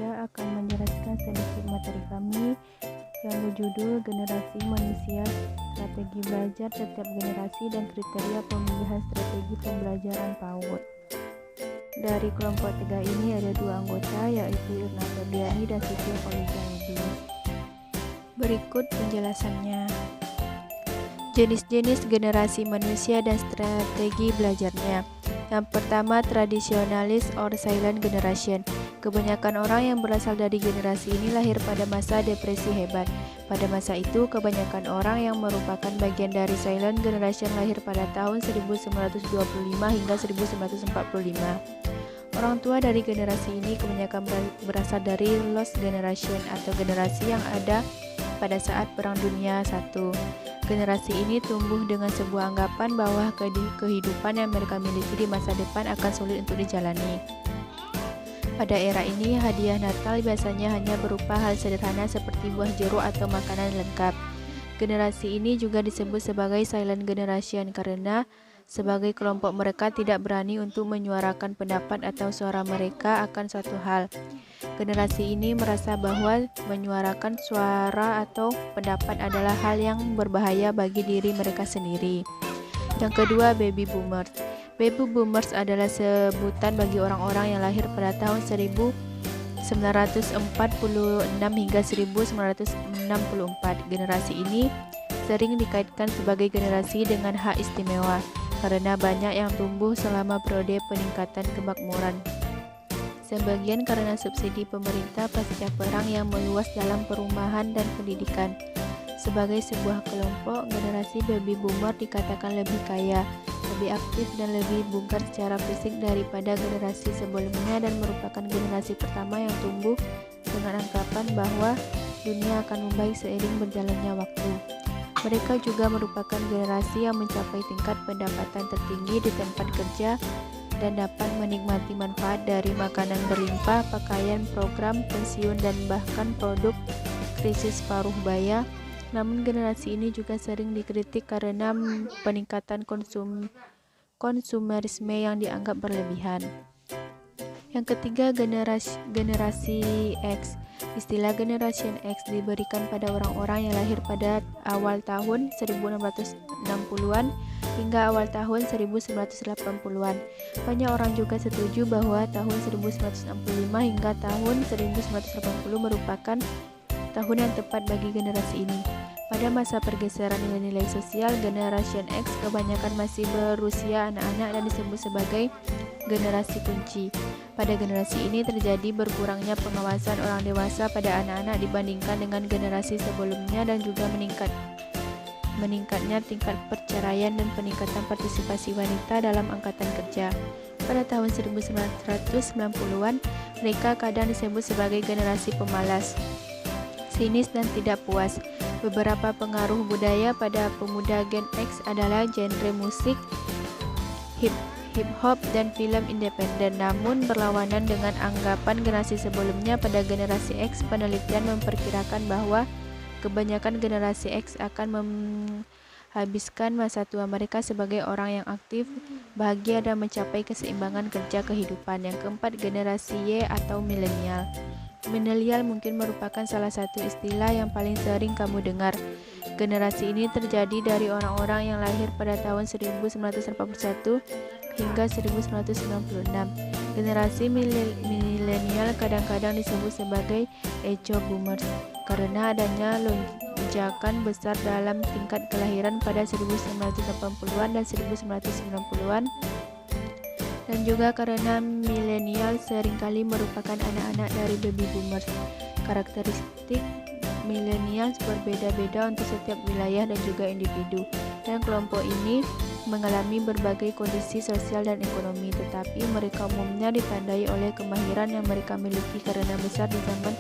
saya akan menjelaskan sedikit materi kami yang berjudul Generasi Manusia, Strategi Belajar Setiap Generasi dan Kriteria Pemilihan Strategi Pembelajaran PAUD. Dari kelompok 3 ini ada 2 anggota, yaitu Irna Febriani dan Siti Kholijaidi. Berikut penjelasannya. Jenis-jenis generasi manusia dan strategi belajarnya. Yang pertama, tradisionalis or silent generation. Kebanyakan orang yang berasal dari generasi ini lahir pada masa depresi hebat. Pada masa itu, kebanyakan orang yang merupakan bagian dari silent generation lahir pada tahun 1925 hingga 1945. Orang tua dari generasi ini kebanyakan berasal dari lost generation atau generasi yang ada pada saat Perang Dunia I. Generasi ini tumbuh dengan sebuah anggapan bahwa kehidupan yang mereka miliki di masa depan akan sulit untuk dijalani. Pada era ini, hadiah Natal biasanya hanya berupa hal sederhana seperti buah jeruk atau makanan lengkap. Generasi ini juga disebut sebagai silent generation karena sebagai kelompok mereka tidak berani untuk menyuarakan pendapat atau suara mereka akan suatu hal. Generasi ini merasa bahwa menyuarakan suara atau pendapat adalah hal yang berbahaya bagi diri mereka sendiri. Yang kedua, baby boomers. Baby boomers adalah sebutan bagi orang-orang yang lahir pada tahun 1946 hingga 1964. Generasi ini sering dikaitkan sebagai generasi dengan hak istimewa karena banyak yang tumbuh selama periode peningkatan kemakmuran. Sebagian karena subsidi pemerintah pasca perang yang meluas dalam perumahan dan pendidikan. Sebagai sebuah kelompok, generasi baby boomer dikatakan lebih kaya, lebih aktif dan lebih bugar secara fisik daripada generasi sebelumnya dan merupakan generasi pertama yang tumbuh dengan anggapan bahwa dunia akan membaik seiring berjalannya waktu. Mereka juga merupakan generasi yang mencapai tingkat pendapatan tertinggi di tempat kerja dan dapat menikmati manfaat dari makanan berlimpah, pakaian, program pensiun, dan bahkan produk krisis paruh baya. Namun generasi ini juga sering dikritik karena peningkatan konsumerisme yang dianggap berlebihan. Yang ketiga, generasi X. Istilah Generation X diberikan pada orang-orang yang lahir pada awal tahun 1660-an hingga awal tahun 1980-an. Banyak orang juga setuju bahwa tahun 1965 hingga tahun 1980 merupakan tahun yang tepat bagi generasi ini. Pada masa pergeseran nilai-nilai sosial, Generation X kebanyakan masih berusia anak-anak dan disebut sebagai generasi kunci. Pada generasi ini terjadi berkurangnya pengawasan orang dewasa pada anak-anak dibandingkan dengan generasi sebelumnya dan juga meningkatnya tingkat perceraian dan peningkatan partisipasi wanita dalam angkatan kerja. Pada tahun 1990-an, mereka kadang disebut sebagai generasi pemalas, sinis dan tidak puas. Beberapa pengaruh budaya pada pemuda Gen X adalah genre musik, hip-hop dan film independen. Namun berlawanan dengan anggapan generasi sebelumnya pada generasi X, penelitian memperkirakan bahwa kebanyakan generasi X akan menghabiskan masa tua mereka sebagai orang yang aktif, bahagia dan mencapai keseimbangan kerja kehidupan. Yang keempat, generasi Y atau milenial. Milenial mungkin merupakan salah satu istilah yang paling sering kamu dengar. Generasi ini terjadi dari orang-orang yang lahir pada tahun 1981 hingga 1996. Generasi milenial kadang-kadang disebut sebagai echo boomers karena adanya lonjakan besar dalam tingkat kelahiran pada 1980-an dan 1990-an, dan juga karena milenial seringkali merupakan anak-anak dari baby boomers. Karakteristik milenial berbeda-beda untuk setiap wilayah dan juga individu, dan kelompok ini mengalami berbagai kondisi sosial dan ekonomi, tetapi mereka umumnya ditandai oleh kemahiran yang mereka miliki karena besar di zaman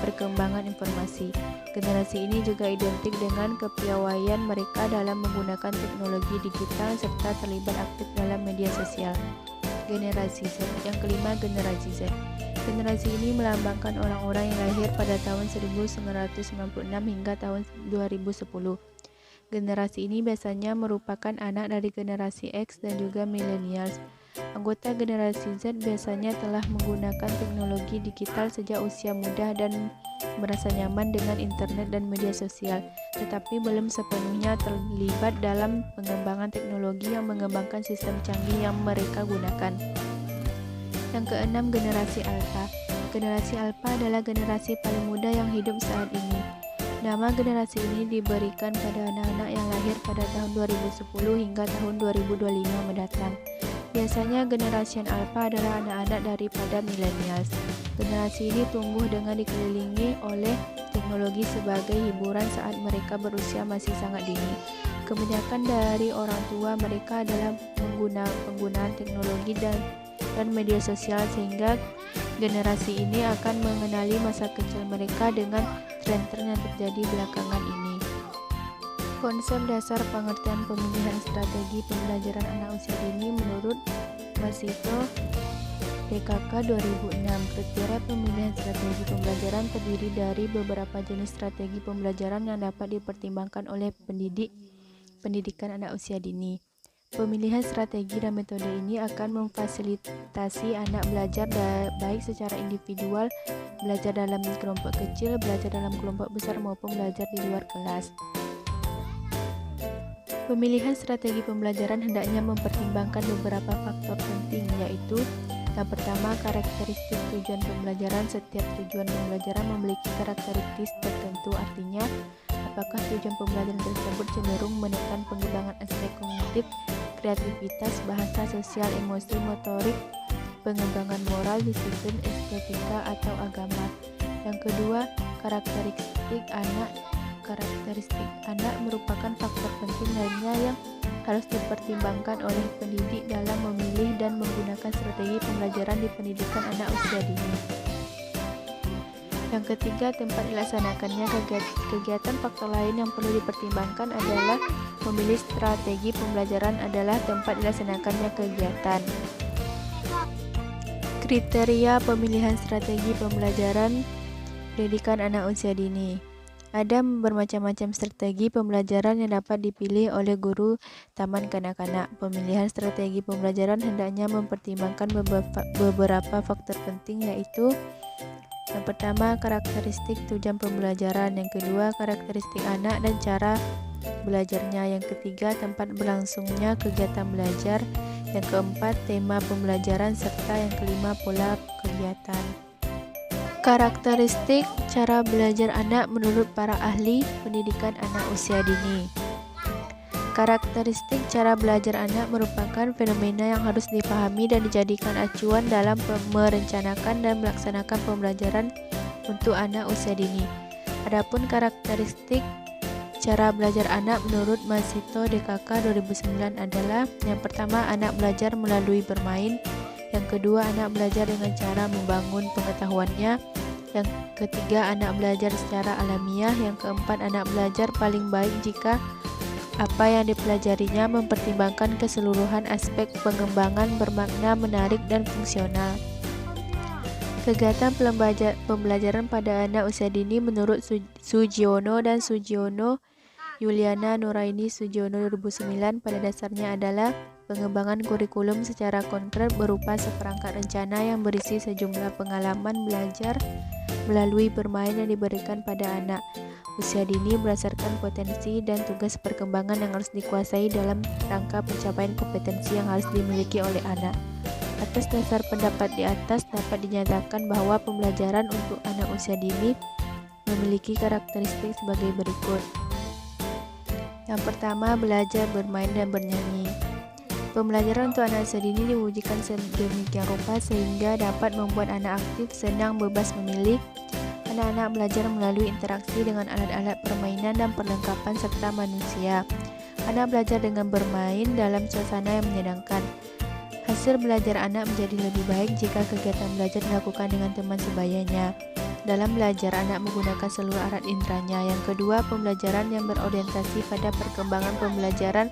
perkembangan informasi. Generasi ini juga identik dengan kepiawaian mereka dalam menggunakan teknologi digital serta terlibat aktif dalam media sosial. Generasi Z. Yang kelima, generasi Z. Generasi ini melambangkan orang-orang yang lahir pada tahun 1996 hingga tahun 2010. Generasi ini biasanya merupakan anak dari generasi X dan juga millennials. Anggota generasi Z biasanya telah menggunakan teknologi digital sejak usia muda dan merasa nyaman dengan internet dan media sosial, tetapi belum sepenuhnya terlibat dalam pengembangan teknologi yang mengembangkan sistem canggih yang mereka gunakan. Yang keenam, generasi Alpha. Generasi Alpha adalah generasi paling muda yang hidup saat ini. Nama generasi ini diberikan pada anak-anak yang lahir pada tahun 2010 hingga tahun 2025 mendatang. Biasanya generasi Alpha adalah anak-anak daripada millennials. Generasi ini tumbuh dengan dikelilingi oleh teknologi sebagai hiburan saat mereka berusia masih sangat dini. Kebanyakan dari orang tua mereka adalah penggunaan teknologi dan media sosial, sehingga generasi ini akan mengenali masa kecil mereka dengan tren-tren yang terjadi belakangan ini. Konsep dasar pengertian pemilihan strategi pembelajaran anak usia dini menurut Masito DKK 2006. Kriteria pemilihan strategi pembelajaran terdiri dari beberapa jenis strategi pembelajaran yang dapat dipertimbangkan oleh pendidikan anak usia dini. Pemilihan strategi dan metode ini akan memfasilitasi anak belajar baik secara individual, belajar dalam kelompok kecil, belajar dalam kelompok besar maupun belajar di luar kelas. Pemilihan strategi pembelajaran hendaknya mempertimbangkan beberapa faktor penting, yaitu yang pertama, karakteristik tujuan pembelajaran. Setiap tujuan pembelajaran memiliki karakteristik tertentu, artinya apakah tujuan pembelajaran tersebut cenderung menekan pengembangan aspek kognitif, kreativitas, bahasa, sosial, emosi, motorik, pengembangan moral, disiplin, estetika, atau agama. Yang kedua, karakteristik anak. Karakteristik anak merupakan faktor penting lainnya yang harus dipertimbangkan oleh pendidik dalam memilih dan menggunakan strategi pembelajaran di pendidikan anak usia dini. Yang ketiga, tempat dilaksanakannya. Kegiatan faktor lain yang perlu dipertimbangkan adalah memilih strategi pembelajaran adalah tempat dilaksanakannya kegiatan. Kriteria pemilihan strategi pembelajaran pendidikan anak usia dini. Ada bermacam-macam strategi pembelajaran yang dapat dipilih oleh guru taman kanak-kanak. Pemilihan strategi pembelajaran hendaknya mempertimbangkan beberapa faktor penting, yaitu yang pertama, karakteristik tujuan pembelajaran. Yang kedua, karakteristik anak dan cara belajarnya. Yang ketiga, tempat berlangsungnya kegiatan belajar. Yang keempat, tema pembelajaran, serta yang kelima, pola kegiatan. Karakteristik cara belajar anak menurut para ahli pendidikan anak usia dini. Karakteristik cara belajar anak merupakan fenomena yang harus dipahami dan dijadikan acuan dalam merencanakan dan melaksanakan pembelajaran untuk anak usia dini. Adapun karakteristik cara belajar anak menurut Masito DKK 2009 adalah: yang pertama, anak belajar melalui bermain. Yang kedua, anak belajar dengan cara membangun pengetahuannya. Yang ketiga, anak belajar secara alamiah. Yang keempat, anak belajar paling baik jika apa yang dipelajarinya mempertimbangkan keseluruhan aspek pengembangan bermakna, menarik, dan fungsional. Kegiatan pembelajaran pada anak usia dini menurut Sugiono dan Sugiono Yuliana Nuraini Sugiono 2009 pada dasarnya adalah pengembangan kurikulum secara konkret berupa seperangkat rencana yang berisi sejumlah pengalaman belajar melalui bermain yang diberikan pada anak usia dini berdasarkan potensi dan tugas perkembangan yang harus dikuasai dalam rangka pencapaian kompetensi yang harus dimiliki oleh anak. Atas dasar pendapat di atas, dapat dinyatakan bahwa pembelajaran untuk anak usia dini memiliki karakteristik sebagai berikut. Yang pertama, belajar bermain dan bernyanyi. Pembelajaran untuk anak usia dini diwujudkan sedemikian rupa sehingga dapat membuat anak aktif, senang, bebas memilih. Anak-anak belajar melalui interaksi dengan alat-alat permainan dan perlengkapan serta manusia. Anak belajar dengan bermain dalam suasana yang menyenangkan. Hasil belajar anak menjadi lebih baik jika kegiatan belajar dilakukan dengan teman sebayanya. Dalam belajar, anak menggunakan seluruh alat inderanya. Yang kedua, pembelajaran yang berorientasi pada perkembangan pembelajaran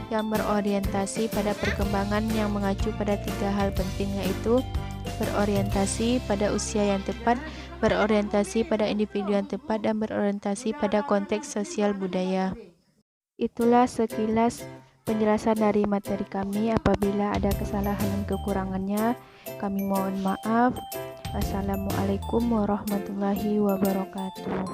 yang mengacu pada 3 hal penting, yaitu berorientasi pada usia yang tepat, berorientasi pada individu yang tepat, dan berorientasi pada konteks sosial budaya. Itulah sekilas penjelasan dari materi kami. Apabila ada kesalahan dan kekurangannya, kami mohon maaf. Wassalamualaikum warahmatullahi wabarakatuh.